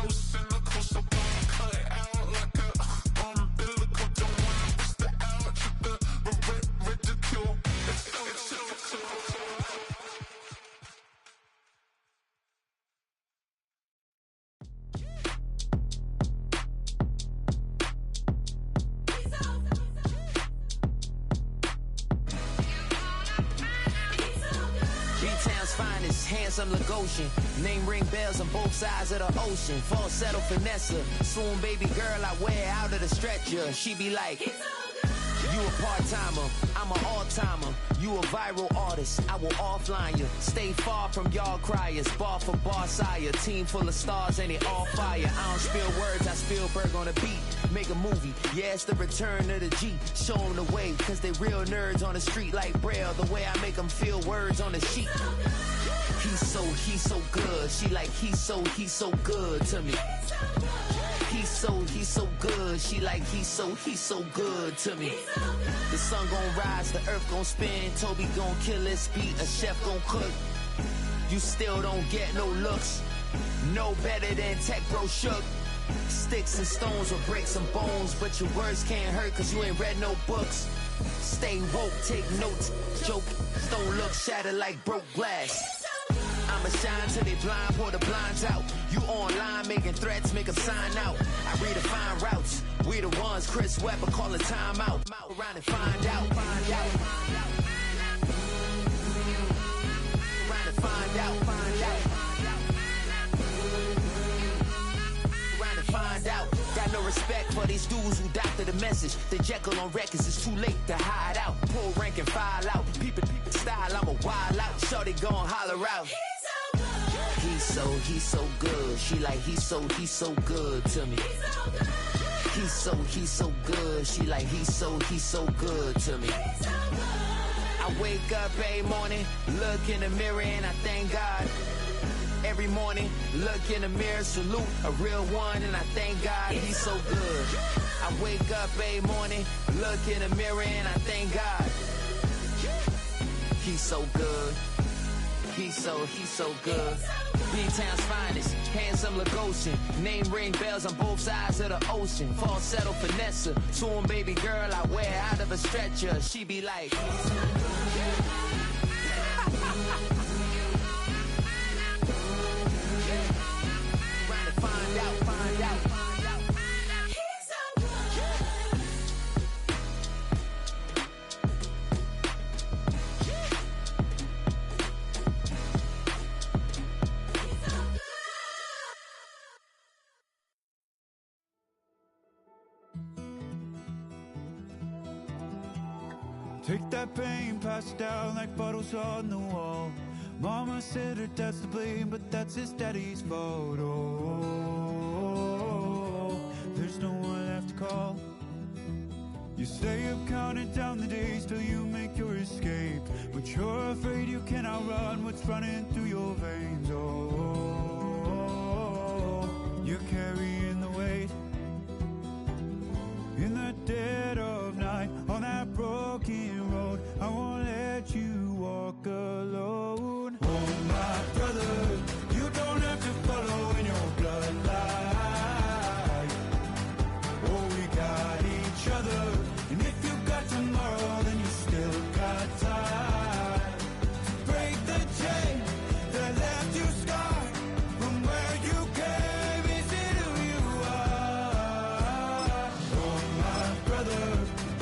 house in the coastal bone, cut it out like a umbilical. Don't wanna bust it out, check the ridicule. B-Town's finest, handsome Lagosian. Name ring bells on both sides of the ocean. Falsetto finesse, swoon baby girl I wear out of the stretcher. She be like, you a part-timer, I'm an all-timer. You a viral artist, I will offline you. Stay far from y'all criers, bar for bar sire. Team full of stars and they all fire. I don't spill words, I Spielberg on the beat. Make a movie, yeah, it's the return of the G. Show them the way, cause they real nerds on the street like Braille. The way I make them feel words on the sheet. He's so good. She like, he's so good to me. He's so good. She like, he's so good to me. The sun gon' rise, the earth gon' spin. Toby gon' kill this beat, a chef gon' cook. You still don't get no looks. No better than Tech Bro Shook. Sticks and stones will break some bones, but your words can't hurt cause you ain't read no books. Stay woke, take notes, joke. Don't look shattered like broke glass. I'ma shine till they blind, pull the blinds out. You online making threats, make 'em sign out. I redefine routes. We the ones Chris Webber call a timeout. Around and find out. Around and find out. Around and find out. Got no respect for these dudes who doctor the message. The Jekyll on records, it's too late to hide out. Pull rank and file out. Peep style, I'm a wild out. Shorty gon' holler out. He's so good. She like, he's so good to me. He's so good. She like, he's so good to me. I wake up every morning, look in the mirror and I thank God. Every morning, look in the mirror, salute a real one and I thank God he's so good. I wake up every morning, look in the mirror and I thank God. He's so good. He's so good. B-Town's finest, handsome Lagosian. Name ring bells on both sides of the ocean. Falsetto finesse, swoon baby girl I wear out of a stretcher. She be like, find out. Take that pain, pass it down like bottles on the wall. Mama said her dad's to blame, but that's his daddy's fault. Oh, there's no one left to call. You stay up counting down the days till you make your escape, but you're afraid you cannot run what's running through your veins. Oh, you're carrying the weight in the dead of night on that broken road. I won't let you walk alone. Oh my brother, you don't have to follow in your bloodline. Oh, we got each other, and if you got tomorrow, then you still got time to break the chain that left you scarred from where you came into who you are. Oh my brother,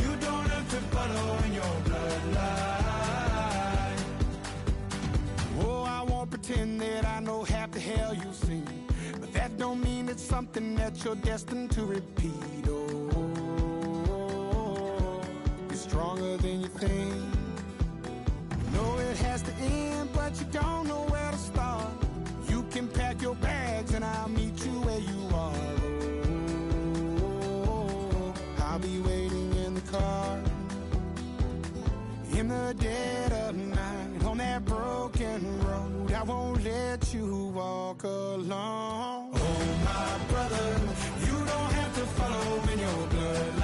you don't have to follow in your bloodline. Oh, I won't pretend that I know half the hell you've seen, but that don't mean it's something that you're destined to repeat. Oh, you're stronger than you think. You know it has to end, but you don't know where to start. You can pack your bags and I'll meet you where you are. Oh, I'll be waiting in the car in the dead of night on that broken road. I won't let you walk alone. Oh my brother, you don't have to follow in your bloodline.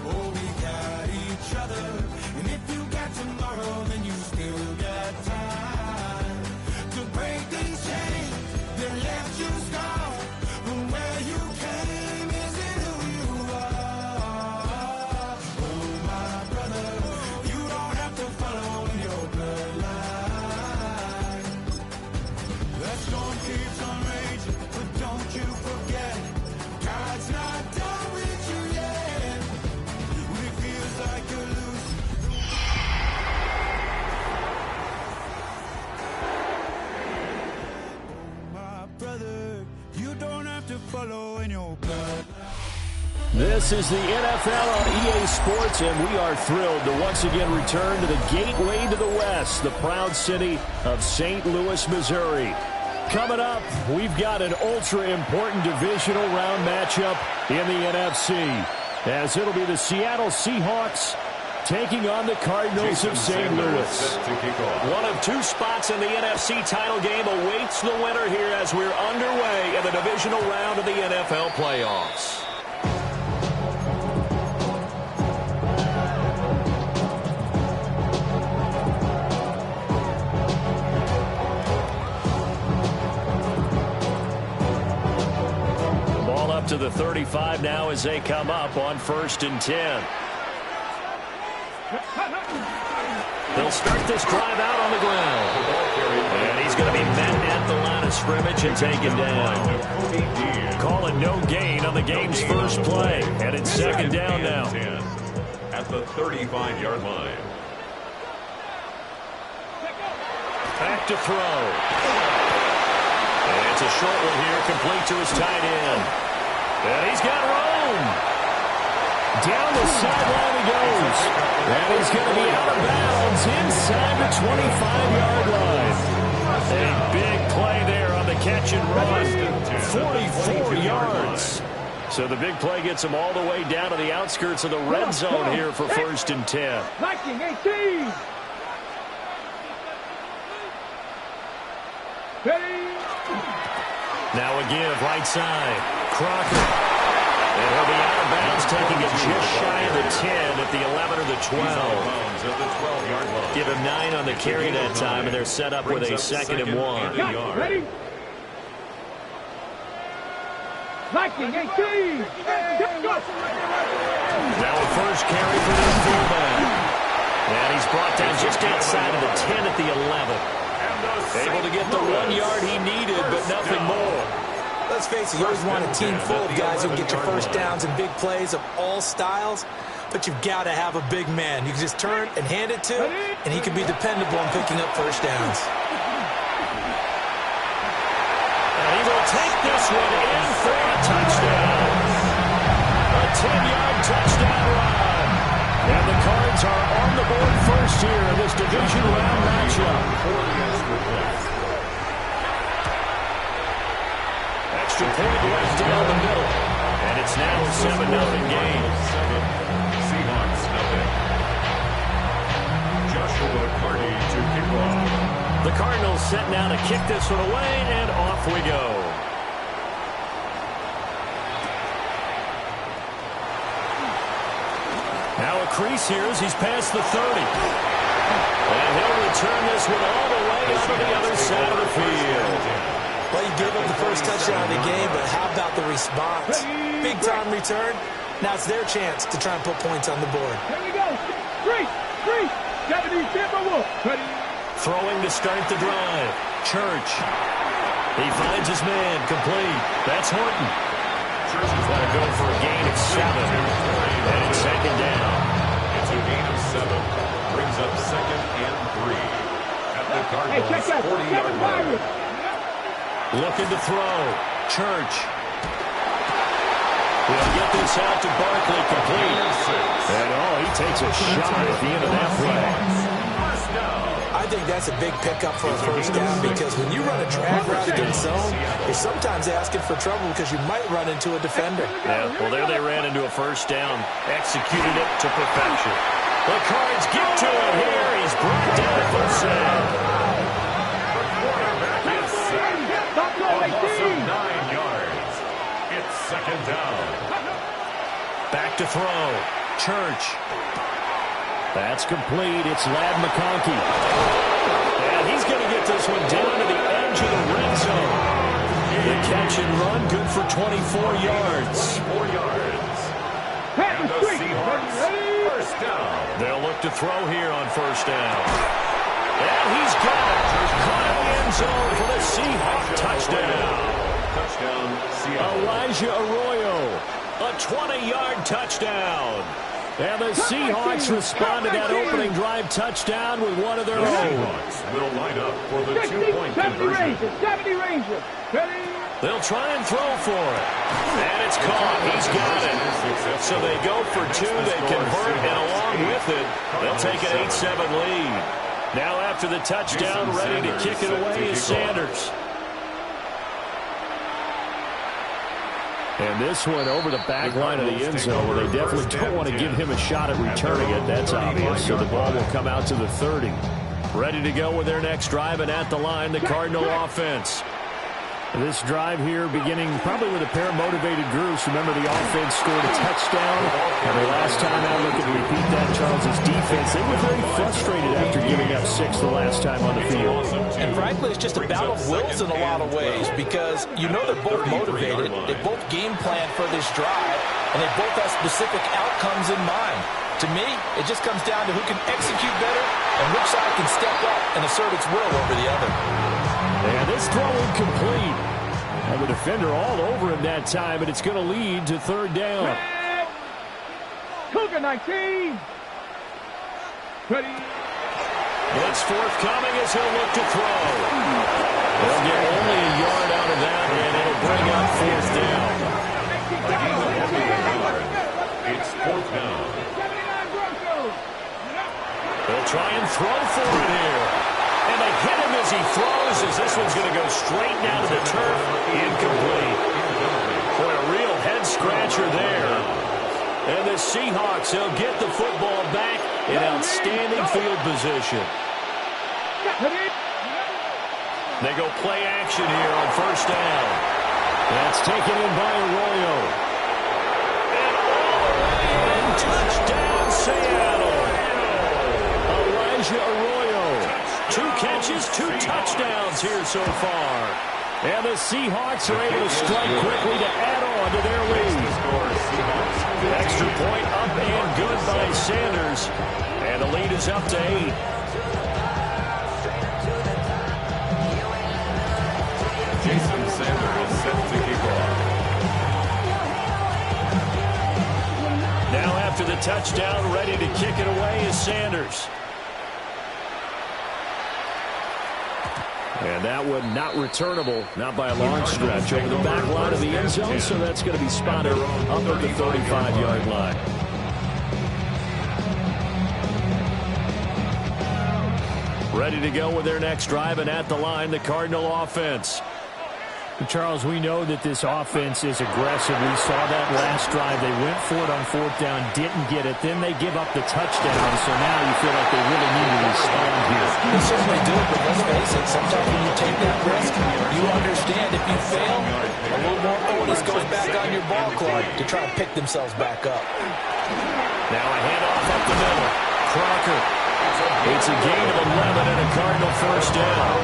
Oh, we got each other, and if you got tomorrow, then you still got time to break these chains. that storm keeps on raging, but don't you forget, God's not done with you yet. When it feels like you're losing. Oh, my brother, you don't have to follow in your blood. This is the NFL on EA Sports, and we are thrilled to once again return to the gateway to the West, the proud city of St. Louis, Missouri. Coming up, we've got an ultra-important divisional round matchup in the NFC, as it'll be the Seattle Seahawks taking on the Cardinals of St. Louis. One of two spots in the NFC title game awaits the winner here as we're underway in the divisional round of the NFL playoffs. To the 35 now as they come up on 1st and 10. They'll start this drive out on the ground. And he's going to be met at the line of scrimmage and taken down. Calling no gain on the game's first play. And it's second down now. At the 35-yard line. Back to throw. And it's a short one here, complete to his tight end. And he's got room. Down the sideline he goes. And he's going to be out of bounds inside the 25-yard line. A big play there on the catch and run. 44 yards. So the big play gets him all the way down to the outskirts of the red zone here for 1st and 10. 19-18. Now again, right side. Crocker. And he'll be out of bounds, taking it just shy of the 10 at the 11 or the 12. Give him 9 on the carry that time, and they're set up with a 2nd and 1. Ready? 19-18. Now a first carry for the fullback. And he's brought down just outside of the 10 at the 11. Able to get the 1 yard he needed, but nothing more. Let's face it, you always want a team full of guys who can get your first downs and big plays of all styles, but you've got to have a big man you can just turn and hand it to, and he can be dependable in picking up first downs. And he will take this one in for a touchdown. A 10-yard touchdown run. And the Cards are on the board first here in this division round matchup. Extra point right down the middle. And it's now a 7-0 game. Seahawks nothing. Joshua Carty to kick off. The Cardinals set now to kick this one away, and off we go. Now a crease here as he's past the 30. And he'll return this one all the way out to the other side of the field. Well, you gave up the first touchdown of the game, but how about the response? Big-time return. Now it's their chance to try and put points on the board. Here we go. Three. Throwing to start the drive. Church. He finds his man. Complete. That's Horton. Church is going to go for a gain of 7. And it's second down. It's a gain of 7. Brings up 2nd and 3. At the Cardinals' 40-yard line. Looking to throw. Church. We'll get this out to Barkley, complete. And he takes a shot at the end of that play. I think that's a big pickup for a first down because when you run a drag route against zone, you're sometimes asking for trouble because you might run into a defender. Yeah, well, there they ran into a first down. Executed it to perfection. The Cards get to it here. He's brought down for a sack. Almost 9 yards. It's second down. Back to throw. Church. That's complete. It's Ladd McConkey. And he's going to get this one down to the edge of the red zone. The catch and run good for 24 yards. 4 yards. And the Seahawks first down. They'll look to throw here on first down. And he's got it. Caught in the end zone for the Seahawks Arroyo, a 20-yard touchdown. And the Seahawks respond to that opening drive touchdown with one of their own. Seahawks will line up for the 2-point conversion. 70 Rangers. They'll try and throw for it. And it's caught. He's got it. So they go for two. They convert, and along with it, they'll take an 8-7 lead. Now after the touchdown, ready to kick it away is Sanders. And this one over the back line of the end zone, where they definitely don't want to give him a shot at returning it. That's obvious. So the ball will come out to the 30. Ready to go with their next drive, and at the line, the Cardinal offense. This drive here beginning probably with a pair of motivated groups. Remember, the offense scored a touchdown. And the last time out, look at repeat that, Charles' defense. They were very frustrated after giving up 6 the last time on the field. And frankly, it's just a battle of wills in a lot of ways, because you know they're both motivated. They both game plan for this drive, and they both have specific outcomes in mind. To me, it just comes down to who can execute better and which side can step up and assert its will over the other. And this throw incomplete. And the defender all over him that time, and it's going to lead to third down. Cougar 19. Ready. Blitz forthcoming as he'll look to throw. They'll get only a yard out of that, and it'll bring up fourth down. It's fourth down. They'll try and throw for it here. And they hit him as he throws, as this one's going to go straight down to the turf. Incomplete. Boy, a real head-scratcher there. And the Seahawks, they'll get the football back in outstanding field position. They go play action here on first down. That's taken in by Arroyo. And all the way in, touchdown Seattle. Arroyo. 2 catches, 2 touchdowns here so far. And the Seahawks are able to strike quickly to add on to their lead. Extra point up and good by Sanders. And the lead is up to 8. Jason Sanders is set to kick off. Now after the touchdown, ready to kick it away is Sanders. And that one not returnable, not by a long stretch, over the back line of the end zone, so that's going to be spotted up at the 35-yard line. Ready to go with their next drive, and at the line, the Cardinal offense. Charles, we know that this offense is aggressive. We saw that last drive. They went for it on fourth down, didn't get it. Then they give up the touchdown, so now you feel like they really need to respond here. They certainly do, but let's face it, sometimes when you take that risk, you understand if you fail, a little more onus goes back on your ball club to try to pick themselves back up. Now a handoff up the middle. Crocker. It's a gain of 11 and a Cardinal first down.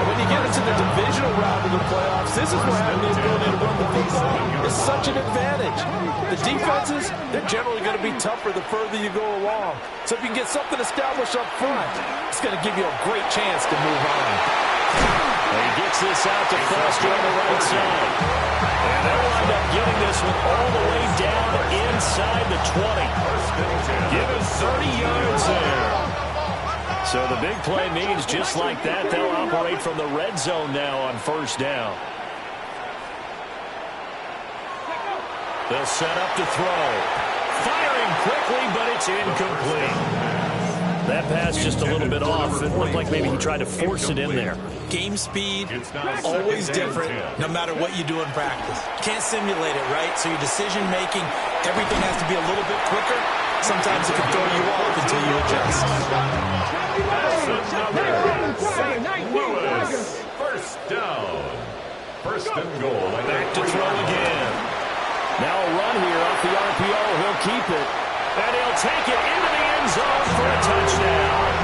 When you get into the divisional round of the playoffs, this is where having the ability to run the football is such an advantage. The defenses, they're generally going to be tougher the further you go along. So if you can get something established up front, it's going to give you a great chance to move on. And he gets this out to Foster on the right side. And they'll wind up getting this one all the way down inside the 20. Give it 30 yards there. So the big play means just like that, they'll operate from the red zone now on first down. They'll set up to throw. Firing quickly, but it's incomplete. That pass just a little bit off. It looked like maybe he tried to force it in there. Game speed, always different, no matter what you do in practice. Can't simulate it, right? So your decision-making, everything has to be a little bit quicker. Sometimes it can throw you off until you adjust. St. Louis, first down. First and goal. Back to throw again. Now a run here off the RPO. He'll keep it. And he'll take it into the end zone for a touchdown.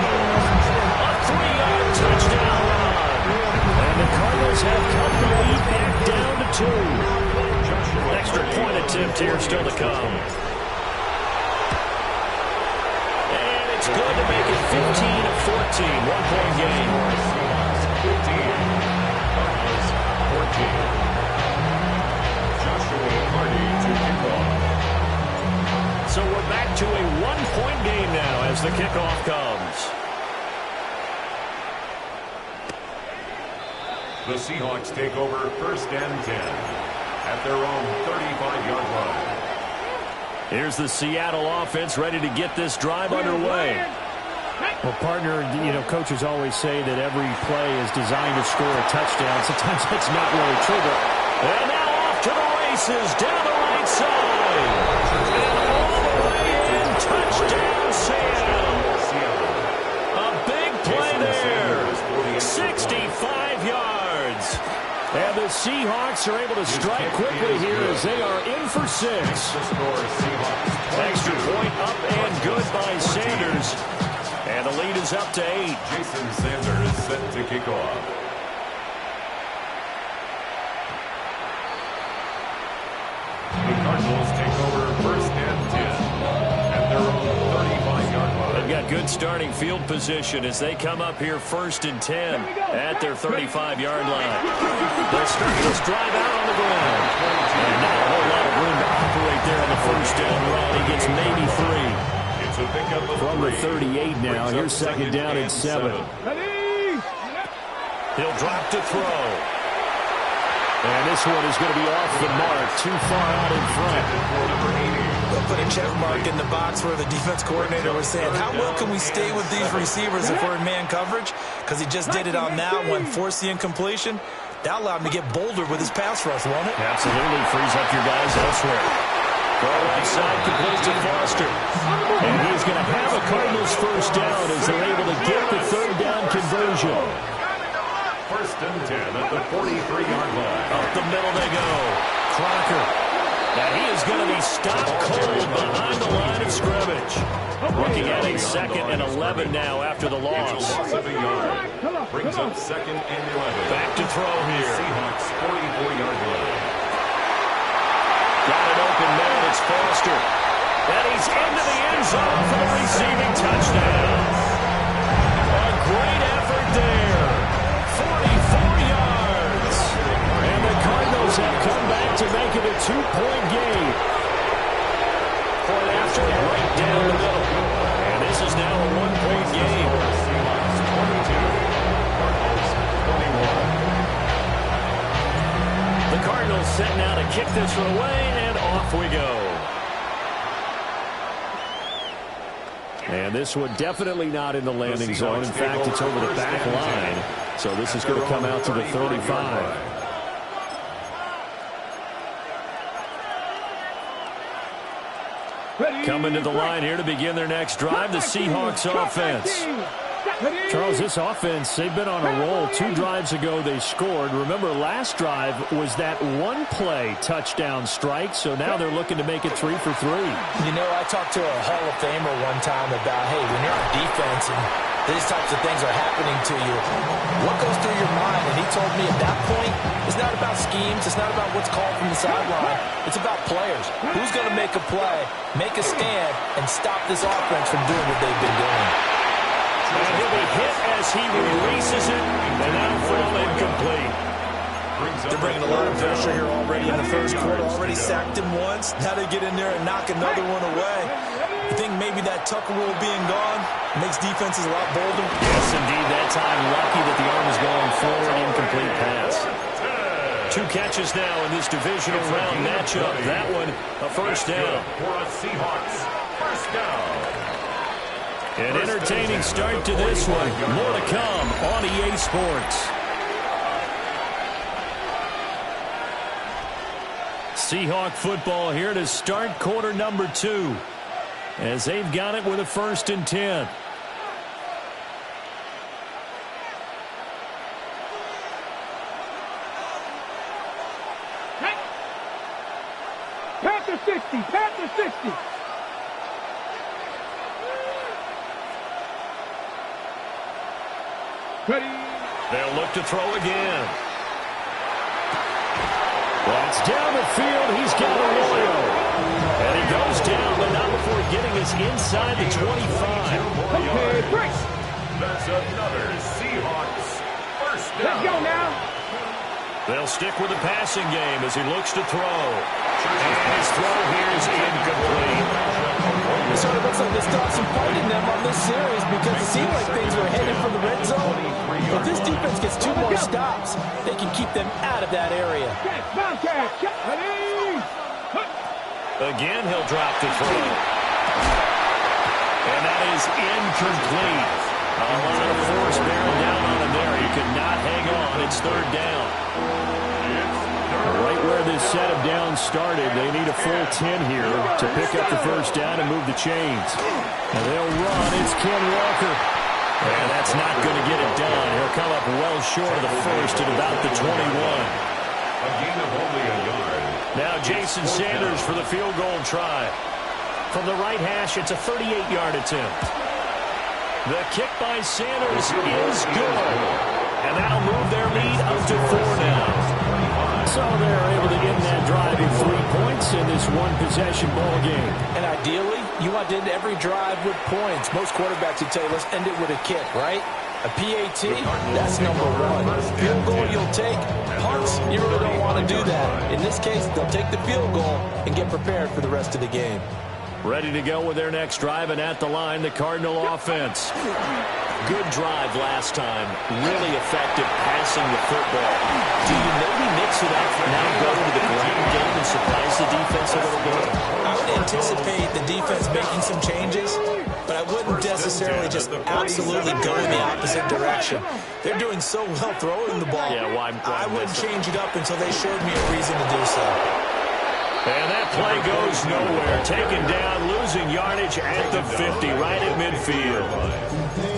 A 3-yard touchdown run. And the Cardinals have cut the lead back down to 2. Extra point attempt here still to come. And it's good to make it 15-14. 1-point game. 15. 14. Joshua as the kickoff comes. The Seahawks take over 1st and 10 at their own 35-yard line. Here's the Seattle offense ready to get this drive underway. Well, partner, coaches always say that every play is designed to score a touchdown. Sometimes that's not really true. And now off to the races down the right side. And all the way in. Touchdown, Seattle. A big play there. 65 yards. And the Seahawks are able to strike quickly here as they are in for 6. Extra point up and good by Sanders. And the lead is up to 8. Jason Sanders set to kick off. The Cardinals take over 1st and 10 at their own 35-yard line. They've got good starting field position as they come up here 1st and 10 at their 35-yard line. They'll start this drive out on the ground. And not a whole lot of room to operate there on the 1st down run. He gets maybe 3. From the 38 now, here's 2nd down and 7. He'll drop to throw. And this one is going to be off the mark, too far out in front. They'll put a check mark in the box where the defense coordinator was saying, how well can we stay with these receivers if we're in man coverage? Because he just did it on that one, forced the incompletion. That allowed him to get bolder with his pass rush, won't it? Absolutely, frees up your guys elsewhere. Go right side, complete to Foster. And he's going to have a Cardinals 1st down as they're able to get the 3rd down conversion. 1st and 10 at the 43-yard line. Up the middle they go. Crocker. Now he is going to be stopped cold behind the line of scrimmage. Looking at a 2nd and 11 now after the loss. It's a loss of a yard. Brings up 2nd and 11. Back to throw here. Seahawks 44-yard line. Got it open man, it's Foster. And he's into the end zone for the receiving touchdown. A great effort there. 44 yards. And the Cardinals have come back to make it a 2-point game. Point after right down the middle. And this is now a 1-point game. Seahawks 22. Cardinals 21. The Cardinals set now to kick this one away, and off we go. And this one definitely not in the landing zone. In fact, it's over the back line. So this is going to come out to the 35. Coming to the line here to begin their next drive, the Seahawks offense. Charles, this offense, they've been on a roll. 2 drives ago they scored. Remember, last drive was that one-play touchdown strike, so now they're looking to make it 3 for 3. You know, I talked to a Hall of Famer one time about, hey, when you're on defense and these types of things are happening to you, what goes through your mind? And he told me at that point, it's not about schemes, it's not about what's called from the sideline, it's about players. Who's going to make a play, make a stand, and stop this offense from doing what they've been doing? And he'll be hit as he releases it, and that'll fall incomplete. They're bringing a lot of pressure here already in the first quarter. Already sacked him once. Now they get in there and knock another one away. You think maybe that Tucker rule being gone makes defenses a lot bolder? Yes, indeed. That time, lucky that the arm is going forward. Incomplete pass. 2 catches now in this divisional round matchup. That one, a 1st down. For a Seahawks 1st down. An entertaining start to this one. More to come on EA Sports. Seahawk football here to start quarter number 2. As they've got it with a 1st and 10. Panther 60, Panther 60. Ready. They'll look to throw again. That's down the field. He's got Arroyo. And he goes down, but not before getting us inside the 25. Okay, break. That's another Seahawks 1st down. Let's go now. They'll stick with the passing game as he looks to throw. And his throw here is incomplete. The sort of looks like they still have some fight in them on this series because it seemed like things were headed for the red zone. If this defense gets 2 more stops, they can keep them out of that area. Again, he'll drop the throw. And that is incomplete. A lot of force bearing down on him there. He could not hang on. It's 3rd down. Right where this set of downs started, they need a full 10 here to pick up the 1st down and move the chains. And they'll run. It's Ken Walker. And that's not going to get it done. He'll come up well short of the 1st at about the 21. A gain of only a yard. Now Jason Sanders for the field goal try. From the right hash, it's a 38-yard attempt. The kick by Sanders is good. And that'll move their lead up to 4 now. So they're able to end that drive in 3 points in this one-possession ball game. And ideally, you want to end every drive with points. Most quarterbacks would tell you, let's end it with a kick, right? A PAT, that's number 1. Field goal you'll take. Punts, you really don't want to do that. In this case, they'll take the field goal and get prepared for the rest of the game. Ready to go with their next drive, and at the line, the Cardinal offense. Good drive last time. Really effective passing the football. Do you maybe mix it up now go to the ground game and surprise the defense a little bit? I would anticipate the defense making some changes, but I wouldn't necessarily just absolutely go in the opposite direction. They're doing so well throwing the ball. Yeah, why I wouldn't change it up until they showed me a reason to do so. And that play goes nowhere. Taken down, losing yardage at the 50, right at midfield.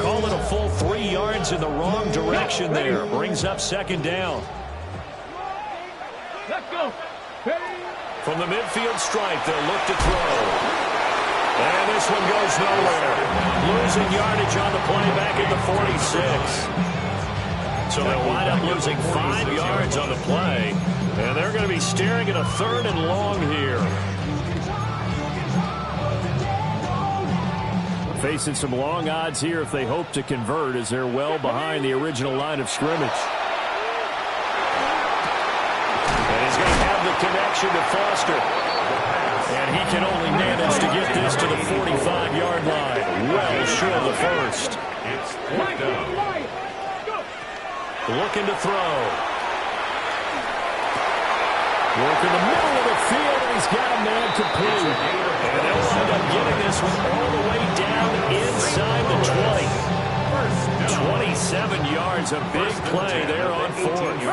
Call it a full 3 yards in the wrong direction there. Brings up 2nd down. Let's go. From the midfield stripe, they'll look to throw. And this one goes nowhere. Losing yardage on the play back at the 46. So they'll wind up losing 5 yards on the play. And they're going to be staring at a 3rd and long here. Facing some long odds here if they hope to convert as they're well behind the original line of scrimmage. And he's going to have the connection to Foster. And he can only manage to get this to the 45-yard line. Well short of the 1st. It's 4th down. Looking to throw. Work in the middle of the field, and he's got a man complete. And they'll end up getting this one all the way down inside the 20. 27 yards, a big play there on 4th.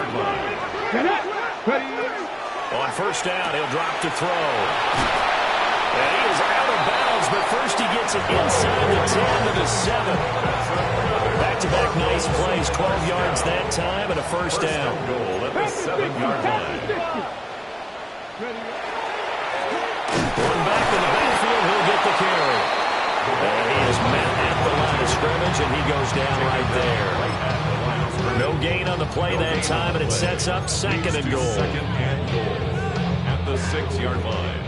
On 1st down, he'll drop to throw. And he is out of bounds, but first he gets it inside the 10 to the 7. Back-to-back nice plays, 12 yards that time, and a 1st down. Goal at the 7-yard line. One back in the backfield, he'll get the carry. And he is met at the line of scrimmage, and he goes down right there. No gain on the play that time, and it sets up 2nd and goal. 2nd and goal at the 6-yard line.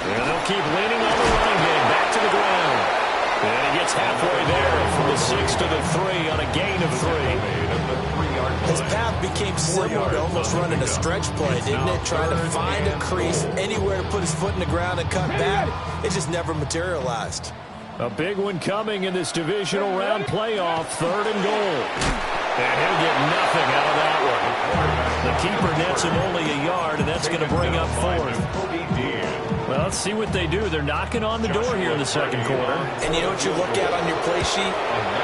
And they'll keep leaning on the running game, back to the ground. And he gets halfway there from the 6 to the 3 on a gain of 3. His path became similar to almost running a stretch play, didn't it? Trying to find a crease, anywhere to put his foot in the ground and cut back. It just never materialized. A big one coming in this divisional round playoff, 3rd and goal. And he'll get nothing out of that one. The keeper nets him only a yard, and that's going to bring up 4th. Well, let's see what they do. They're knocking on the door here in the 2nd quarter. And you know what you look at on your play sheet?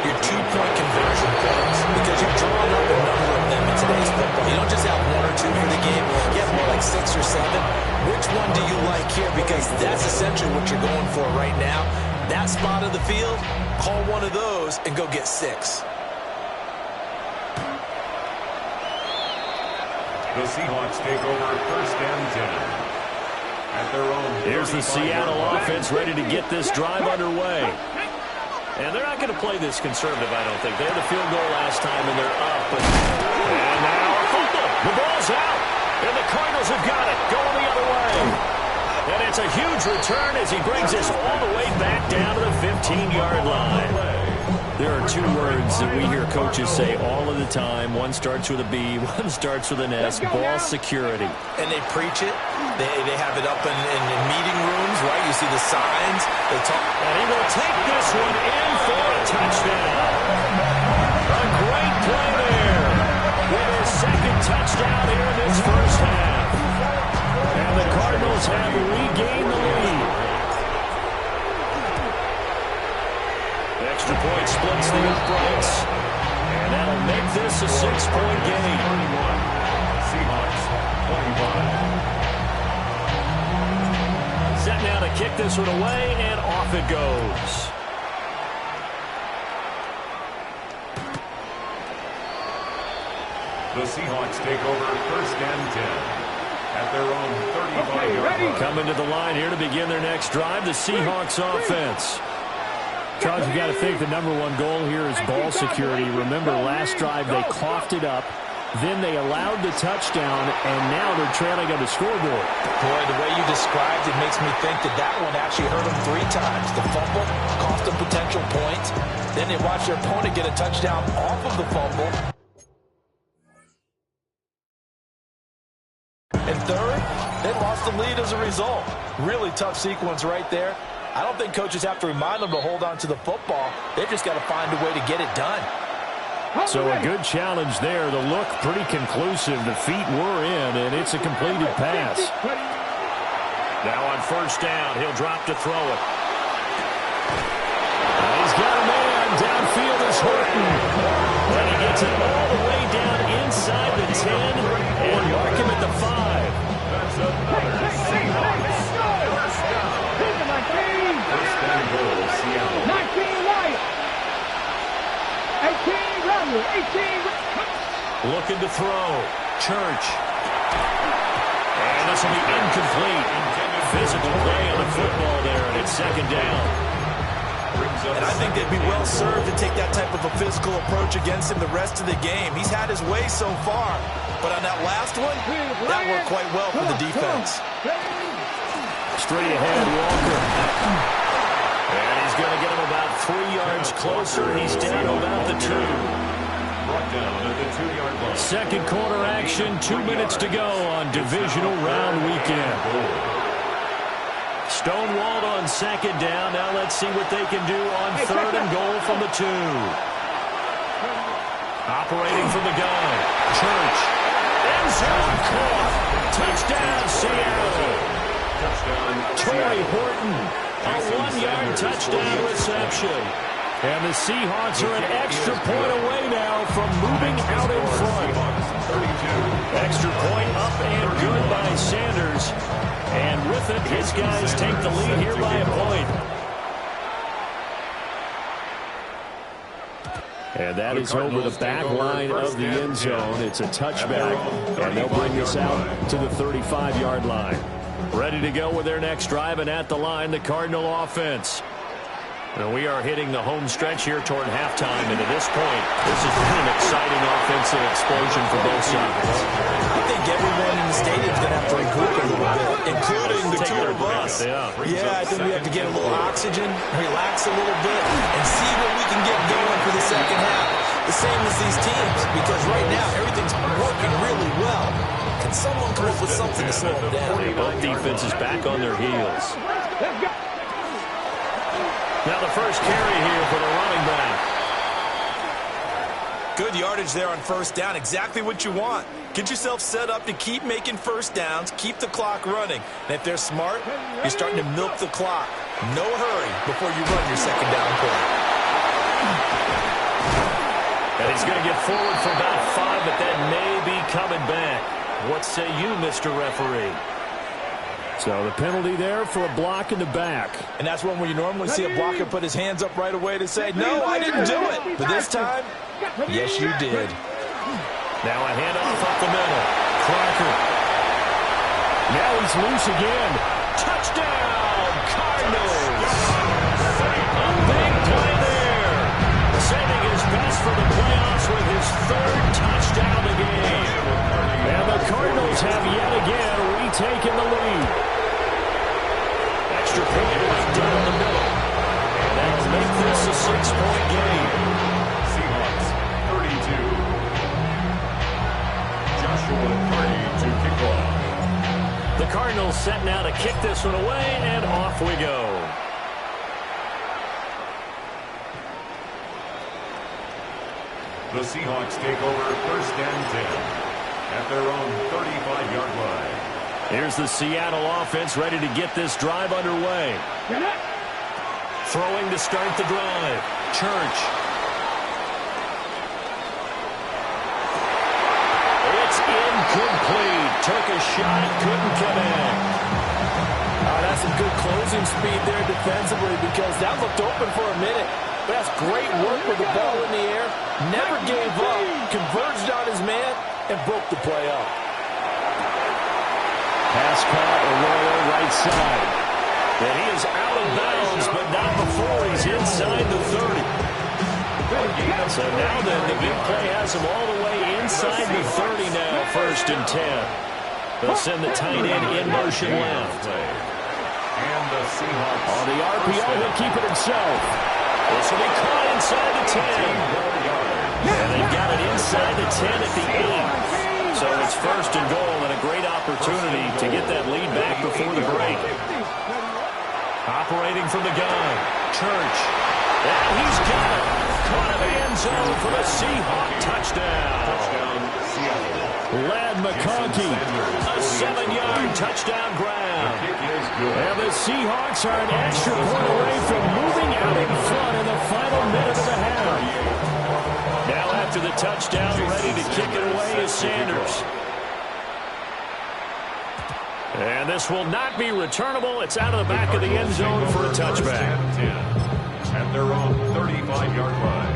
Your 2-point conversion plays. Because you're drawing up a number of them in today's football. You don't just have 1 or 2 for the game. You have more like 6 or 7. Which one do you like here? Because that's essentially what you're going for right now. That spot of the field, call one of those and go get 6. The Seahawks take over 1st and 10. At their own. Here's the Seattle offense ready to get this drive underway. And they're not going to play this conservative, I don't think. They had the field goal last time, and they're up. And now a fumble. The ball's out. And the Cardinals have got it. Going the other way. And it's a huge return as he brings this all the way back down to the 15-yard line. There are two words that we hear coaches say all of the time. One starts with a B, one starts with an S, ball security. And they preach it. They have it up in meeting rooms, right? You see the signs. They talk. And he will take this one in for a touchdown. A great play there with his second touchdown here in this first half. And the Cardinals have regained the lead. Extra point splits the uprights, and that'll make this a 6-point game. 21. Seahawks 25. Set now to kick this one away, and off it goes. The Seahawks take over first and 10 at their own 35-yard line. Coming to the line here to begin their next drive, the Seahawks offense. Charles, you got to think the number one goal here is ball security. Remember, last drive they coughed it up, then they allowed the touchdown, and now they're trailing on the scoreboard. Boy, the way you described it makes me think that one actually hurt them 3 times. The fumble cost them potential points. Then they watched their opponent get a touchdown off of the fumble. And third, they lost the lead as a result. Really tough sequence right there. I don't think coaches have to remind them to hold on to the football. They've just got to find a way to get it done. So a good challenge there. The look pretty conclusive. The feet were in, and it's a completed pass. Now on first down, he'll drop to throw it. He's got a man. Downfield is Horton. And he gets it all the way down inside the 10 and mark him at the 5. That's another Seahawks. First and goal, Seattle. 19 right. 18 Romney. 18. Looking to throw. Church. And this will be incomplete. Physical play on the football there, and it's second down. And I think they'd be well served to take that type of a physical approach against him the rest of the game. He's had his way so far, but on that last one, that worked quite well for the defense. Straight ahead, Walker. And he's going to get him about 3 yards closer. He's down to about the 2. Brought down at the 2-yard line. Second quarter action, 2 minutes to go on divisional round weekend. Stonewalled on second down. Now let's see what they can do on third and goal from the 2. Operating from the gun. Church. End zone caught. Touchdown, Seattle. Torrey Horton, a 1-yard touchdown reception. And the Seahawks are an extra point away now from moving out in front. Extra point up and good by Sanders. And with it, his guys take the lead here by a point. And that is over the back line of the end zone. It's a touchback, and they'll bring this out to the 35-yard line. Ready to go with their next drive, and at the line, the Cardinal offense. And we are hitting the home stretch here toward halftime, and at this point, this has been an exciting offensive explosion for both sides. I think everyone in the stadium is going to have to regroup a little bit, including the two of us. Yeah, I think we have to get a little oxygen, relax a little bit, and see what we can get going for the second half. The same as these teams, because right now, everything's working really well. Can someone come up with something to slow them down? Both defenses back on their heels. Now the first carry here for the running back. Good yardage there on first down. Exactly what you want. Get yourself set up to keep making first downs, keep the clock running. And if they're smart, you're starting to milk the clock. No hurry before you run your second down play. And he's going to get forward for about 5, but that may be coming back. What say you, Mr. Referee? So the penalty there for a block in the back. And that's one where you normally see a blocker put his hands up right away to say, no, I didn't do it. But this time, yes, you did. Now a handoff up the middle. Crocker. Now he's loose again. Touchdown, Cardinals. A big play there. Saving his best for the playoffs with his 3rd touchdown of the game. And the Cardinals have yet again retaken the lead. Extra point right down the middle. And that'll make this a 6-point game. set now to kick this one away, and off we go. The Seahawks take over 1st and 10 at their own 35-yard line. Here's the Seattle offense ready to get this drive underway. Throwing to start the drive. Church. It's incomplete. Took a shot, couldn't connect. That's some good closing speed there defensively because that looked open for a minute. But that's great work with the ball in the air. Never gave up. Converged on his man and broke the play up. Pass caught, Arroyo right side. And he is out of bounds, but not before he's inside the 30. So now then, the big play has him all the way inside the 30 now, 1st and 10. They'll send the tight end in motion left. And the Seahawks On the RPO, he'll keep it himself. This will be caught inside the 10. And they've got it inside the 10 at the 8. So it's 1st and goal and a great opportunity to get that lead back before the break. Operating from the gun, Church. And he's got it. Caught in the end zone for the Seahawk touchdown. Lad McConkey, a 7-yard touchdown grab. And the Seahawks are an extra point away from moving out in front in the final minute of the half. Now after the touchdown, ready to kick it away is Sanders. And this will not be returnable. It's out of the back of the end zone for a touchback. At their own 35-yard line.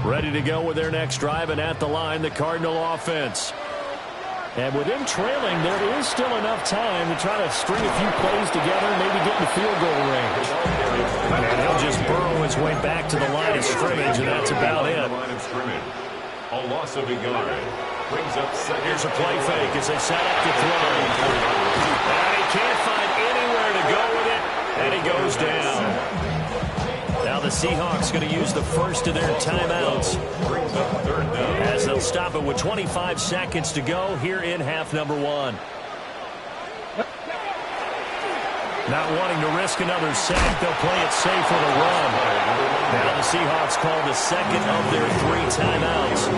Ready to go with their next drive, and at the line, the Cardinal offense. And with them trailing, there is still enough time to try to string a few plays together and maybe get in the field goal range. And he'll just burrow his way back to the line of scrimmage, and that's about it. A loss of a yard. Brings up second. Here's a play fake as they set up to throw. And he can't find anywhere to go with it, and he goes down. Now the Seahawks going to use the first of their timeouts Brings up 3rd down. as they'll stop it with 25 seconds to go here in half number 1. Not wanting to risk another sack, they'll play it safe with a run. Now the Seahawks call the second of their 3 timeouts.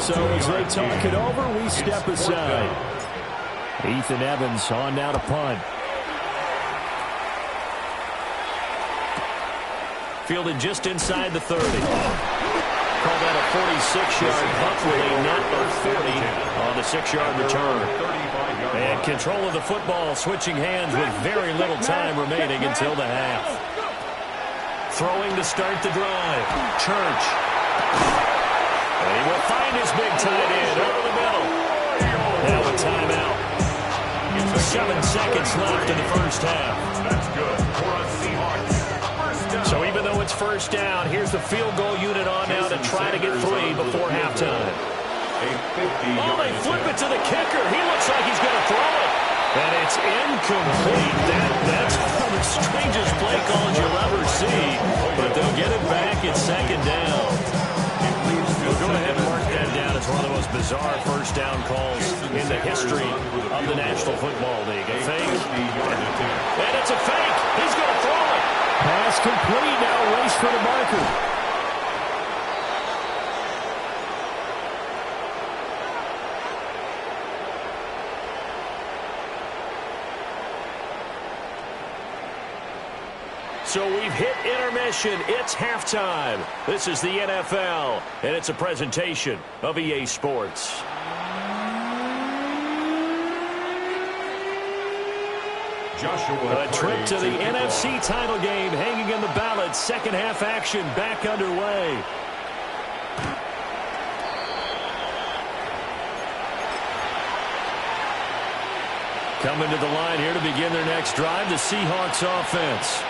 So as they talk it over, we step aside. Ethan Evans on now to punt. Fielded just inside the 30. Call that a 46-yard punt, really not a 40 on the 6-yard return. And control of the football switching hands with very little time remaining until the half. Throwing to start the drive. Church. And he will find his big tight end over the middle. Now a timeout. 7 seconds left in the first half. That's good for a Seahawks. So even though it's 1st down, here's the field goal unit on now to try to get 3 before halftime. Oh, they flip it to the kicker. He looks like he's going to throw it. And it's incomplete. That's one of the strangest play calls you'll ever see. But they'll get it back at 2nd down. We'll go ahead and mark that down as one of the most bizarre 1st down calls in the history of the National Football League. A fake. And it's a fake. He's going to throw it. Pass complete. Now race for the marker. So we've hit intermission. It's halftime. This is the NFL, and it's a presentation of EA Sports. A trip to the NFC title game hanging in the balance. Second half action back underway. Coming to the line here to begin their next drive, the Seahawks offense.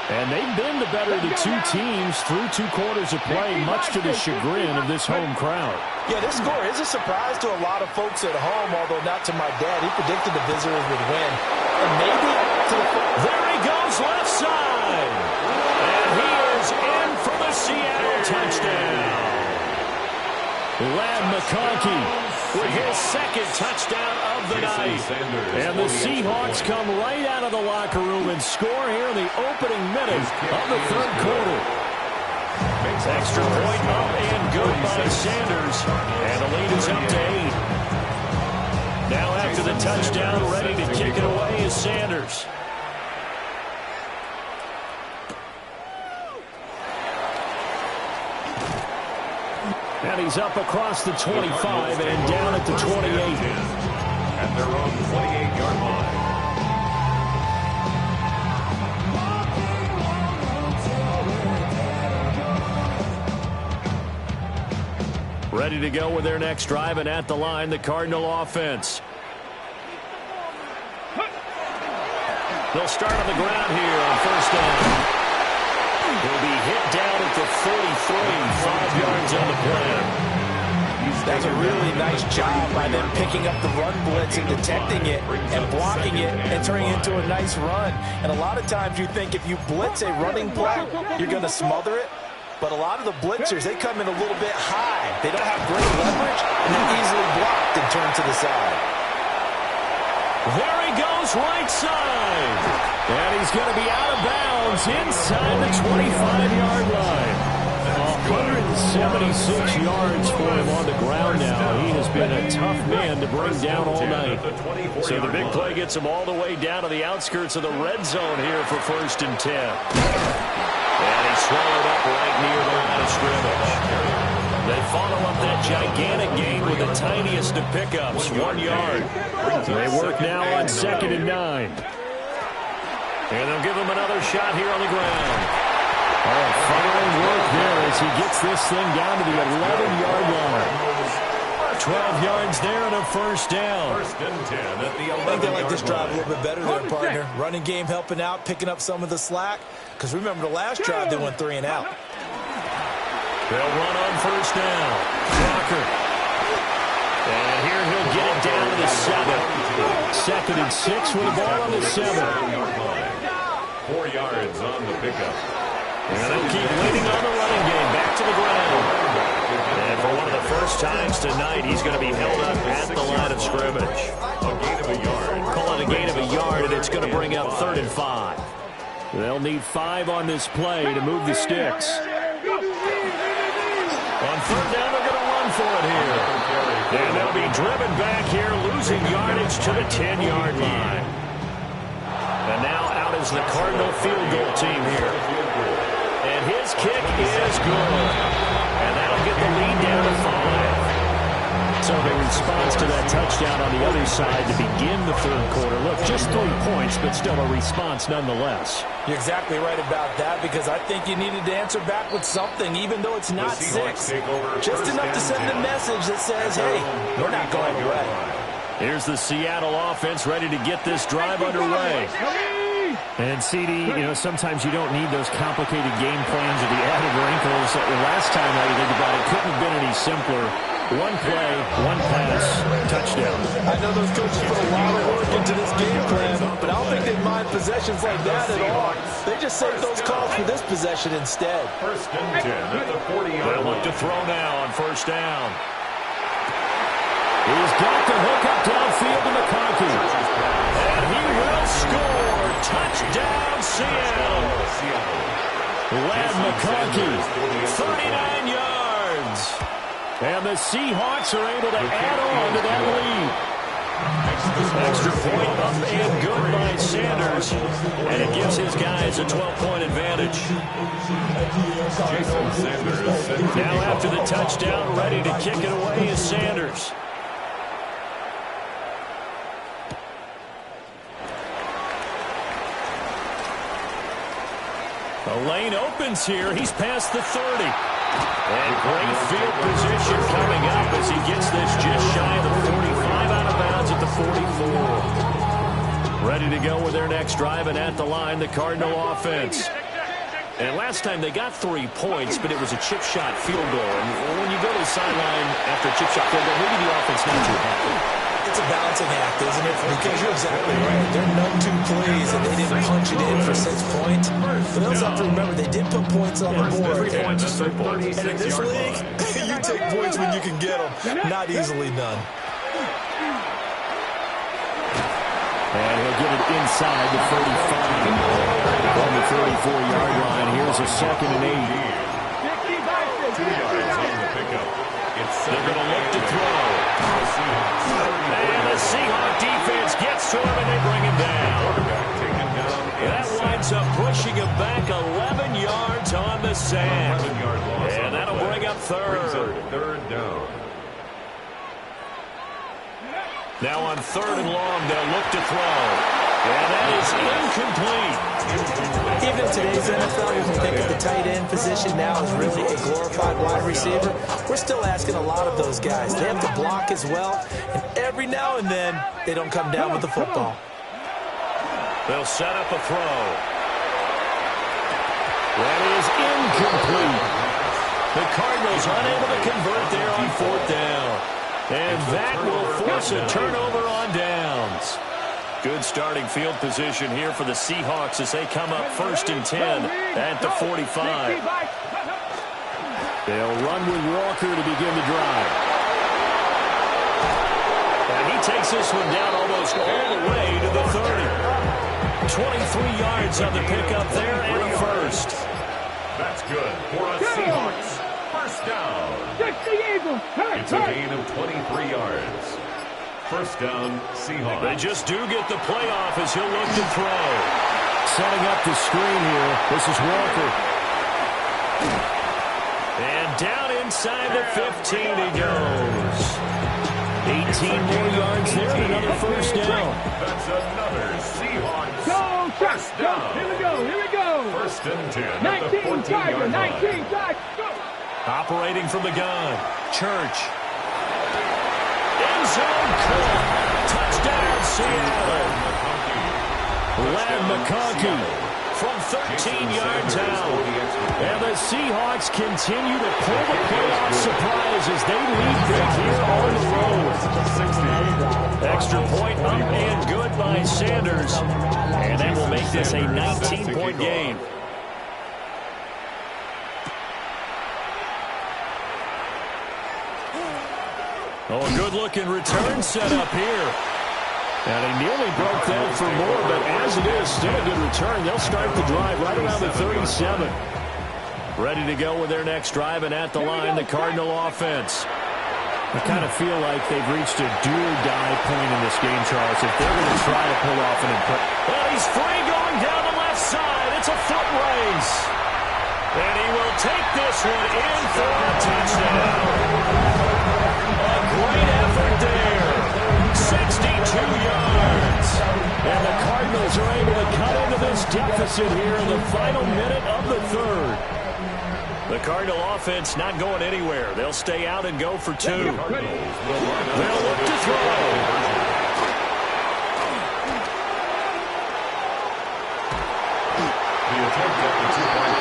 And they've been the better of the 2 teams through 2 quarters of play, much to the chagrin of this home crowd. Yeah, this score is a surprise to a lot of folks at home, although not to my dad. He predicted the visitors would win. And maybe to the... There he goes, left side. And he is in for the Seattle touchdown. Lad McConkey with his second touchdown of the night. And the Seahawks come right out of the locker room and score here in the opening minute of the third quarter. Extra point up and good by Sanders. And the lead is up to 8. Now after the touchdown, ready to kick it away is Sanders. And he's up across the 25 and down at the 28. At their own 28-yard line. Ready to go with their next drive, and at the line, the Cardinal offense. They'll start on the ground here on first down. He'll be hit down at the 43, 5 yards on the play. That's a really nice job by them picking up the run blitz and detecting it and blocking it and turning it into a nice run. And a lot of times you think if you blitz a running play, you're going to smother it. But a lot of the blitzers, they come in a little bit high. They don't have great leverage, and they're easily blocked and turned to the side. There he goes, right side. And he's going to be out of bounds inside the 25-yard line. 176 yards for him on the ground now. He has been a tough man to bring down all night. So the big play gets him all the way down to the outskirts of the red zone here for 1st and 10. And he's swallowed up right near the line of scrimmage. They follow up that gigantic gain with the tiniest of pickups, 1 yard. They work now on 2nd and 9. And they'll give him another shot here on the ground. Oh, fine work there as he gets this thing down to the 11-yard line. 12 yards there and a 1st down. 1st and 10 at the 11-yard line. I think they like this drive a little bit better there, partner. Running game helping out, picking up some of the slack. Because remember, the last drive they went 3 and out. They'll run on 1st down. Walker. And here he'll get it down to the 7. 2nd and 6 with the ball on the 7. 4 yards on the pickup. And they'll keep leaning on the running game. Back to the ground. And for one of the first times tonight, he's going to be held up at the line of scrimmage. A gain of a yard. Call it a gain of a yard, and it's going to bring up 3rd and 5. They'll need 5 on this play to move the sticks. On 3rd down, they're going to run for it here. And they'll be driven back here, losing yardage to the 10-yard line. And now out is the Cardinal field goal team here. And his kick is good. And that'll get the lead down to 5. So the response to that touchdown on the other side to begin the third quarter. Look, just 3 points, but still a response nonetheless. You're exactly right about that, because I think you needed to answer back with something, even though it's not 6. Just enough to send a message that says, hey, we're not going away. Here's the Seattle offense ready to get this drive underway. And, CD, sometimes you don't need those complicated game plans or the added wrinkles. Last time, I think about it, couldn't have been any simpler. 1 play, 1 pass, touchdown. I know those coaches put a lot of work into this game plan, but I don't think they mind possessions like that at all. They just save those calls for this possession instead. 1st and 10 at the 40-yard line. They'll look to throw now on 1st down. He's got the hook up downfield to McConkey. And he will score. Touchdown, Seattle. Lad McConkey, 39 yards. And the Seahawks are able to add on to that lead. Extra point up and good by Sanders. And it gives his guys a 12-point advantage. Now after the touchdown, ready to kick it away is Sanders. The lane opens here. He's past the 30. And great field position coming up as he gets this just shy of the 45, out of bounds at the 44. Ready to go with their next drive, and at the line, the Cardinal offense. And last time they got 3 points, but it was a chip shot field goal. And when you go to the sideline after a chip shot field goal, maybe the offense not too happy. It's a balancing act, isn't it? Because you're exactly right. There are no 2 plays, and they didn't punch it in for 6 points. But they also have to remember, they did put points on the board. 3 points is 3 points. And in this league, you take points when you can get them. Not easily done. And he'll get it inside the 35. From the 34-yard line, here's a 2nd and 8. 2 yards on the pickup. They're going to look to throw. And the Seahawk defense gets to him, and they bring him down. That winds up pushing him back 11 yards on the sack. And that'll bring up third. Third down. Now on 3rd and long, they'll look to throw. And that is incomplete. Even in today's NFL, you can think of the tight end position now as really a glorified wide receiver. We're still asking a lot of those guys. They have to block as well, and every now and then, they don't come down with the football. They'll set up a throw. That is incomplete. The Cardinals unable to convert there on 4th down. And that will force a turnover on downs. Good starting field position here for the Seahawks as they come up 1st and 10 at the 45. They'll run with Walker to begin the drive. And he takes this one down almost all the way to the 30. 23 yards on the pickup there and a first. That's good for a Seahawks first down. It's a gain of 23 yards. First down, Seahawks. They just do get the playoff as he'll look to throw. Setting up the screen here. This is Walker. And down inside the 15 he goes. 18 more yards there and another first down. That's another Seahawks first down. Here we go. 1st and 10 at the 14-yard line. Operating from the gun. Church. End zone caught. Touchdown, Seattle. Lad McConkey from 13 yards out. And the Seahawks continue to pull the playoff surprise as they lead big here on the road. Extra point up and good by Sanders. And that will make this a 19-point game. Oh, a good-looking return set up here. And he nearly broke that for more, but as it is, still a good return. They'll start the drive right around the 37. Ready to go with their next drive, and at the line, the Cardinal offense. I kind of feel like they've reached a do-or-die point in this game, Charles, if they're going to try to pull off an impressive. Well, he's free going down the left side. It's a foot race. And he will take this one in for a touchdown. A great effort there. 62 yards. And the Cardinals are able to cut into this deficit here in the final minute of the 3rd. The Cardinal offense not going anywhere. They'll stay out and go for 2. They'll look to throw.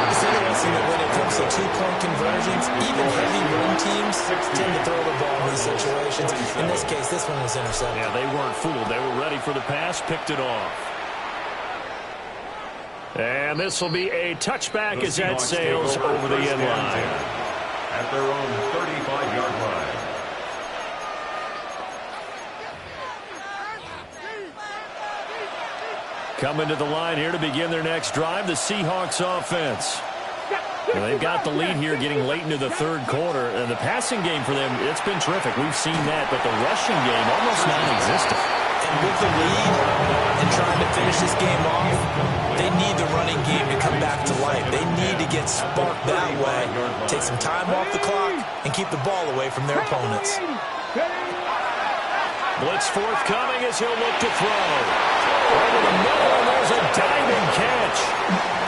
It's interesting that when it comes to 2-point conversions, even heavy run teams tend to throw the ball in these situations. In this case, this one was intercepted. Yeah, they weren't fooled. They were ready for the pass, picked it off. And this will be a touchback as that sails over the end line. At their own 35-yard line. Coming to the line here to begin their next drive, the Seahawks offense. Well, they've got the lead here getting late into the 3rd quarter. And the passing game for them, it's been terrific. We've seen that, but the rushing game almost non-existent. And with the lead and trying to finish this game off, they need the running game to come back to life. They need to get sparked that way, take some time off the clock, and keep the ball away from their opponents. Blitz forthcoming as he'll look to throw. Over the middle, and there's a diving catch.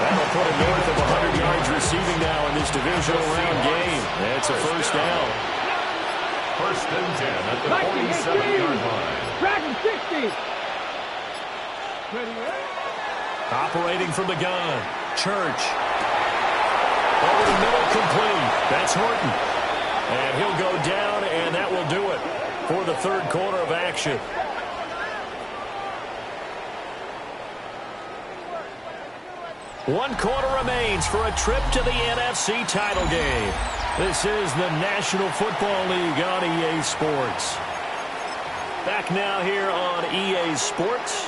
That'll put him north of 100 yards receiving now in this divisional round game. It's a first down. 1st and 10 at the 47-yard line. Dragon 60. Operating from the gun. Church. Over the middle, complete. That's Horton. And he'll go down, and that will do it for the 3rd quarter of action. One quarter remains for a trip to the NFC title game. This is the National Football League on EA Sports. Back now here on EA Sports.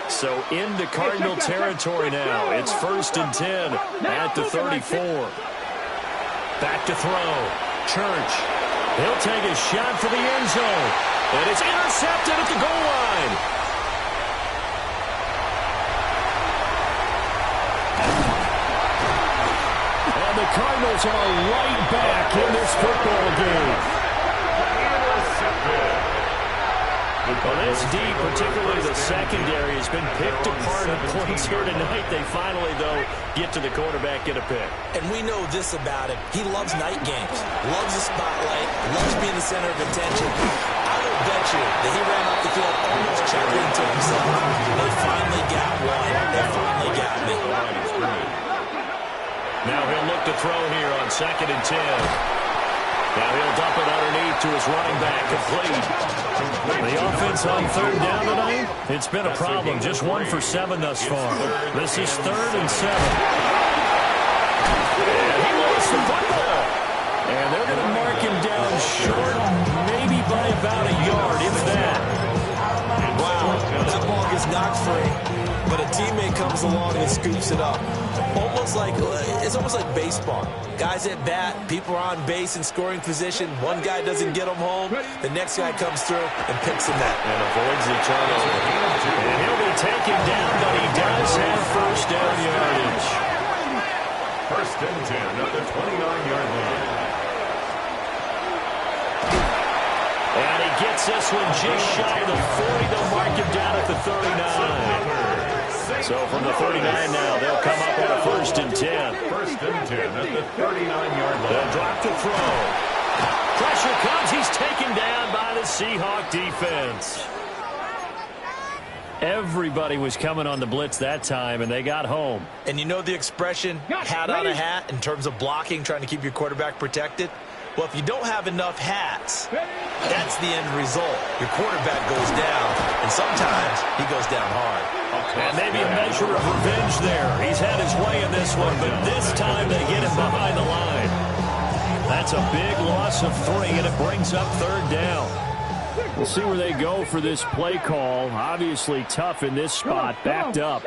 So into Cardinal territory now. It's 1st and 10 at the 34. Back to throw. Church. He'll take a shot for the end zone. And it's intercepted at the goal line. And the Cardinals are right back in this football game. Well, this D, particularly the secondary, has been picked apart at points here tonight. They finally, though, get to the quarterback, get a pick. And we know this about him. He loves night games, loves the spotlight, loves being the center of attention. I will bet you that he ran off the field almost chuckling to himself. They finally got one. They finally got me. Now he'll look to throw here on 2nd and 10. Now he'll dump it underneath to his running back, complete. The offense on 3rd down tonight, it's been a problem. Just 1 for 7 thus far. This is 3rd and 7. And he lost the football. And they're going to mark him down short, maybe by about a yard, if that. Wow, that ball gets knocked free, but a teammate comes along and scoops it up. It's almost like baseball. Guys at bat, people are on base in scoring position. One guy doesn't get them home. The next guy comes through and picks the net. And avoids the turnover. And he'll be taken down, but he does have 1st down yardage. 1st and 10 at the 29-yard line. And he gets this one just shy of the 40. They'll mark him down at the 39. So from the 39 now, they'll come up on a 1st and 10. 1st and 10 at the 39-yard line. They'll drop to throw. Pressure comes. He's taken down by the Seahawk defense. Everybody was coming on the blitz that time, and they got home. And you know the expression, hat on a hat, in terms of blocking, trying to keep your quarterback protected? Well, if you don't have enough hats, that's the end result. Your quarterback goes down, and sometimes he goes down hard. And maybe a measure of revenge there. He's had his way in this one, but this time they get him behind the line. That's a big loss of 3, and it brings up 3rd down. We'll see where they go for this play call. Obviously tough in this spot, backed up.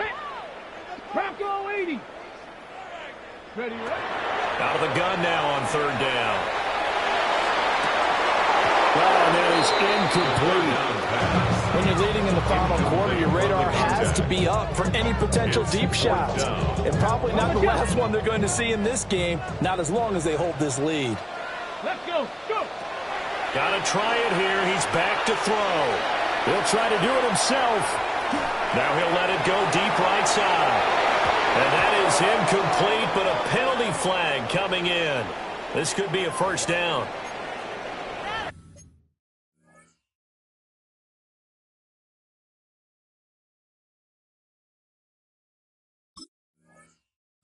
Bronco 80. Ready, Out of the gun now on 3rd down. Well, and that is incomplete. When you're leading in the final quarter, your radar has to be up for any potential deep shots. And probably not the last one they're going to see in this game, not as long as they hold this lead. Let's go. Go. Got to try it here. He's back to throw. He'll try to do it himself. Now he'll let it go deep right side. And that is incomplete, but a penalty flag coming in. This could be a 1st down.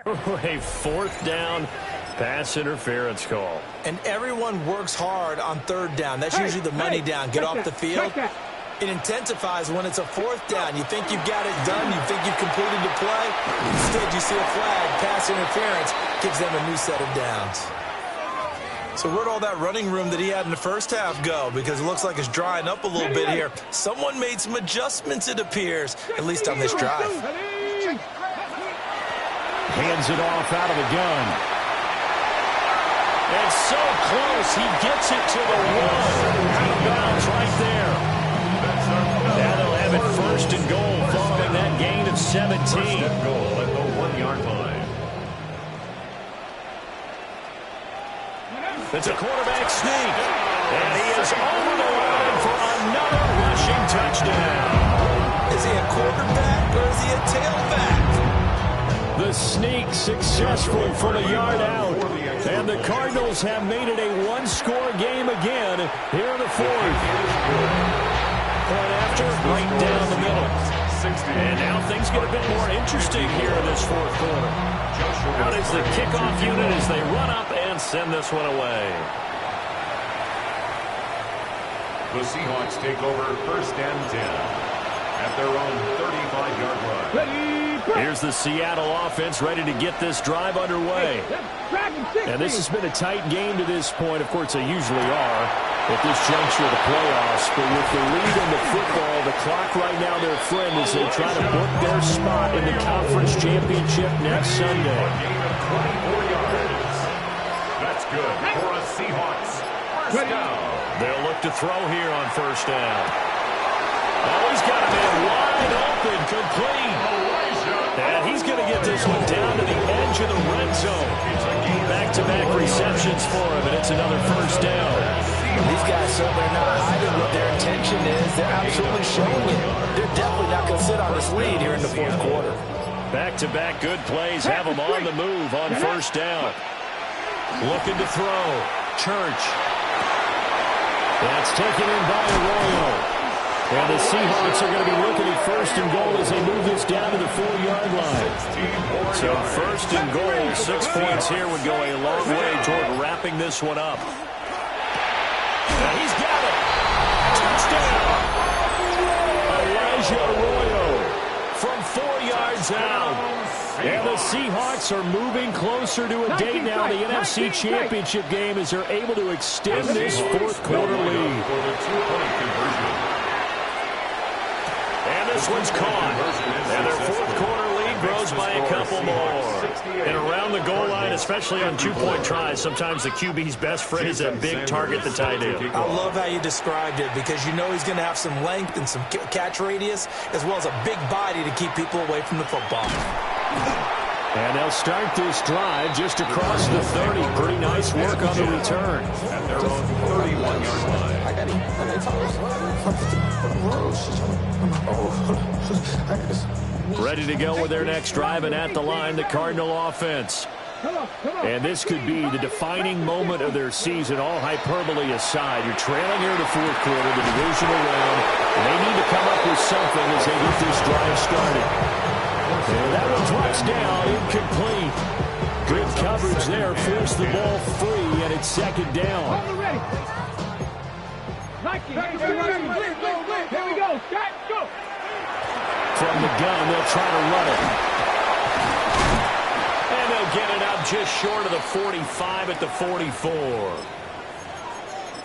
A 4th down pass interference call. And everyone works hard on 3rd down. That's usually the money down. Get off the field. It intensifies when it's a 4th down. You think you've got it done. You think you've completed the play. Instead, you see a flag, pass interference, gives them a new set of downs. So where'd all that running room that he had in the first half go? Because it looks like it's drying up a little bit here. Someone made some adjustments, it appears, at least on this drive. Hands it off out of the gun. And so close, he gets it to the 1. Out of bounds right there. Now they'll have it 1st and goal following that gain of 17. 1st and goal at the 1-yard line. It's a quarterback sneak. And he is over the line for another rushing touchdown. Is he a quarterback or is he a tailback? The sneak successful from a yard out. And the Cardinals have made it a 1-score game again here in the 4th. Point after, right down the middle. And now things get a bit more interesting here in this 4th quarter. Out is the kickoff unit as they run up and send this one away. The Seahawks take over 1st and 10 at their own 35-yard line. Ready, Here's the Seattle offense ready to get this drive underway. And this has been a tight game to this point. Of course, they usually are at this juncture of the playoffs. But with the lead in the football, the clock right now their friend as they try to book their spot in the conference championship next Sunday. That's good for a Seahawks. First down. They'll look to throw here on first down. Oh, he's got a man wide open, complete. And he's going to get this one down to the edge of the red zone. Back-to-back receptions for him, and it's another first down. These guys certainly are not hiding what their intention is. They're absolutely showing it. They're definitely not going to sit on this lead here in the fourth quarter. Back-to-back good plays have them on the move on first down. Looking to throw. Church. That's taken in by Arroyo. And the Seahawks are going to be looking at first and goal as they move this down to the 4-yard line. So first and goal, 6 points here would go a long way toward wrapping this one up. And he's got it. Touchdown. Elijah Arroyo from 4 yards out. And the Seahawks are moving closer to a date now in the NFC Championship game as they're able to extend this fourth quarter lead. And this one's caught. And their fourth quarter lead grows by a couple more. And around the goal line, especially on two-point tries, sometimes the QB's best friend is a big target, the tight end. I love how you described it because you know he's going to have some length and some catch radius as well as a big body to keep people away from the football. And they'll start this drive just across the 30. Pretty nice work on the return. And they're on 31-yard line. Ready to go with their next drive, and at the line, the Cardinal offense. And this could be the defining moment of their season, all hyperbole aside. You're trailing here in the fourth quarter, the divisional round, and they need to come up with something as they get this drive started. And that one drops down, incomplete. Good coverage there, forced the ball free, and it's second down. Here we go. Go. From the gun, they'll try to run it. And they'll get it up just short of the 45 at the 44.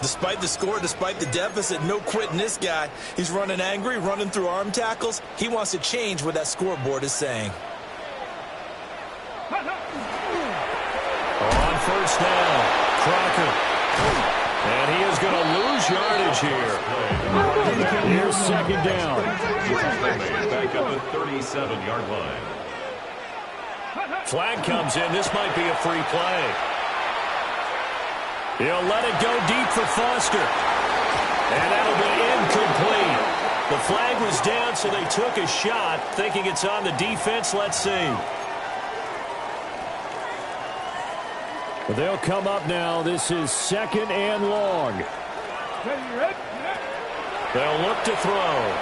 Despite the score, despite the deficit, no quitting this guy. He's running angry, running through arm tackles. He wants to change what that scoreboard is saying. On first down, Crocker. And he is going to lose yardage here. Here's second down. Back up at 37-yard line. Flag comes in. This might be a free play. He'll let it go deep for Foster. And that'll be incomplete. The flag was down, so they took a shot, thinking it's on the defense. Let's see. But they'll come up now. This is second and long. They'll look to throw.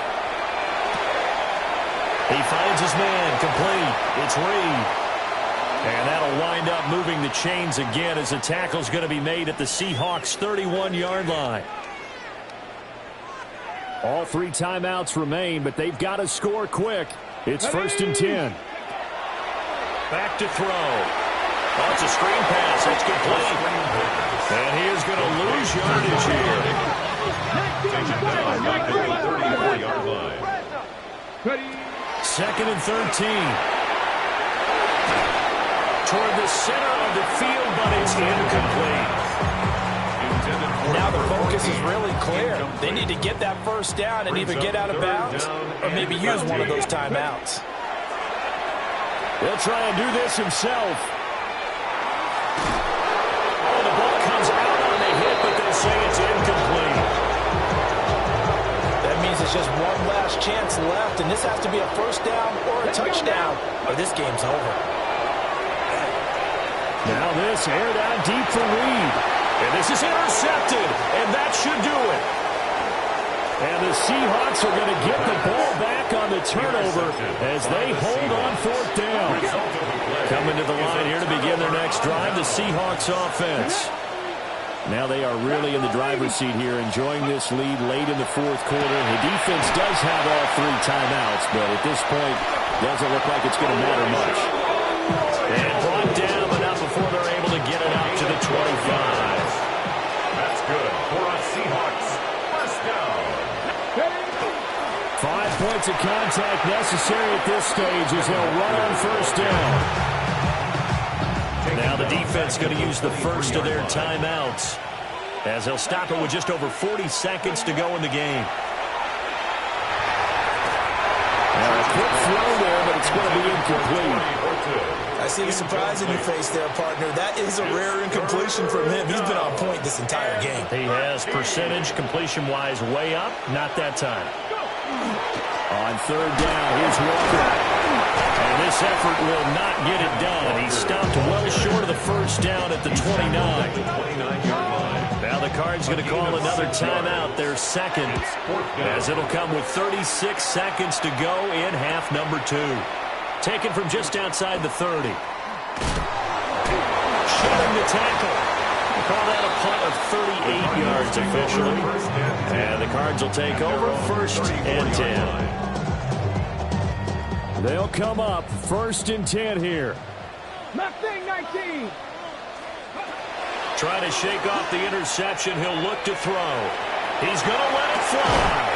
He finds his man, complete. It's Reed. And that'll wind up moving the chains again as the tackle's going to be made at the Seahawks' 31-yard line. All 3 timeouts remain, but they've got to score quick. It's first and 10. Back to throw. Oh, it's a screen pass. It's complete. And he is going to lose yardage here. 34-yard line. Second and 13. Toward the center of the field, but it's incomplete. Now the focus is really clear. They need to get that first down and either get out of bounds or maybe use one of those timeouts. He'll try and do this himself. Oh, the ball comes out on the hit, but they'll say it's incomplete. That means it's just one last chance left, and this has to be a first down or a touchdown, or this game's over. Now this aired out deep for Reed. And this is intercepted, and that should do it. And the Seahawks are going to get the ball back on the turnover as they hold on fourth down. Coming to the line here to begin their next drive, the Seahawks offense. Now they are really in the driver's seat here, enjoying this lead late in the fourth quarter. The defense does have all 3 timeouts, but at this point, Doesn't look like it's going to matter much. And brought down, but not before they're able to get it out to the 25. That's good for a Seahawks first down. 5 points of contact necessary at this stage as they'll run on first down. Now the defense going to use the first of their timeouts as they'll stop it with just over 40 seconds to go in the game. A quick throw there, but it's going to be incomplete. I see the surprise in your face there, partner. That is a rare incompletion from him. He's been on point this entire game. He has percentage completion-wise way up. Not that time. On third down, here's Walker. And this effort will not get it done. He stopped well short of the first down at the 29. Now the Cards going to call another timeout, their second, as it'll come with 36 seconds to go in half number 2. Taken from just outside the 30. Shutting the tackle. Call that a punt of 38 yards officially. And the Cards will take over first and 10. They'll come up first and 10 here. Left thing, 19. Trying to shake off the interception. He'll look to throw. He's going to let it fly.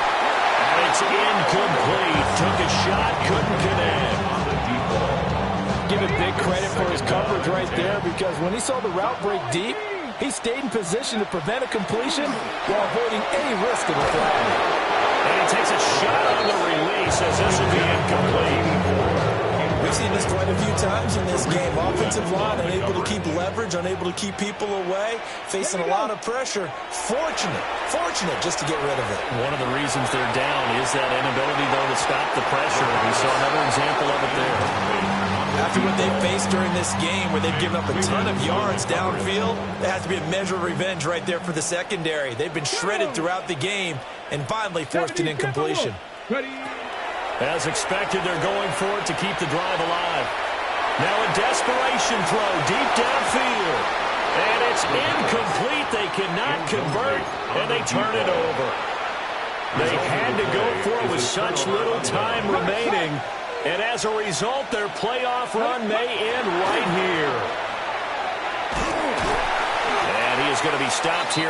And it's incomplete. Took a shot, couldn't connect. Give him big credit for his coverage right there, because when he saw the route break deep, he stayed in position to prevent a completion while avoiding any risk of a flag. And he takes a shot on the release as this will be incomplete. We've seen this quite a few times in this game. Offensive line unable to keep leverage, unable to keep people away, facing a lot of pressure. Fortunate just to get rid of it. One of the reasons they're down is that inability, though, to stop the pressure. We saw another example of it there. After what they faced during this game, where they've given up a ton of yards downfield, there has to be a measure of revenge right there for the secondary. They've been shredded throughout the game and finally forced an incompletion. As expected, they're going for it to keep the drive alive. Now a desperation throw deep downfield. And it's incomplete. They cannot convert, and they turn it over. They had to go for it with such little time remaining. And as a result, their playoff run may end right here. And he is going to be stopped here.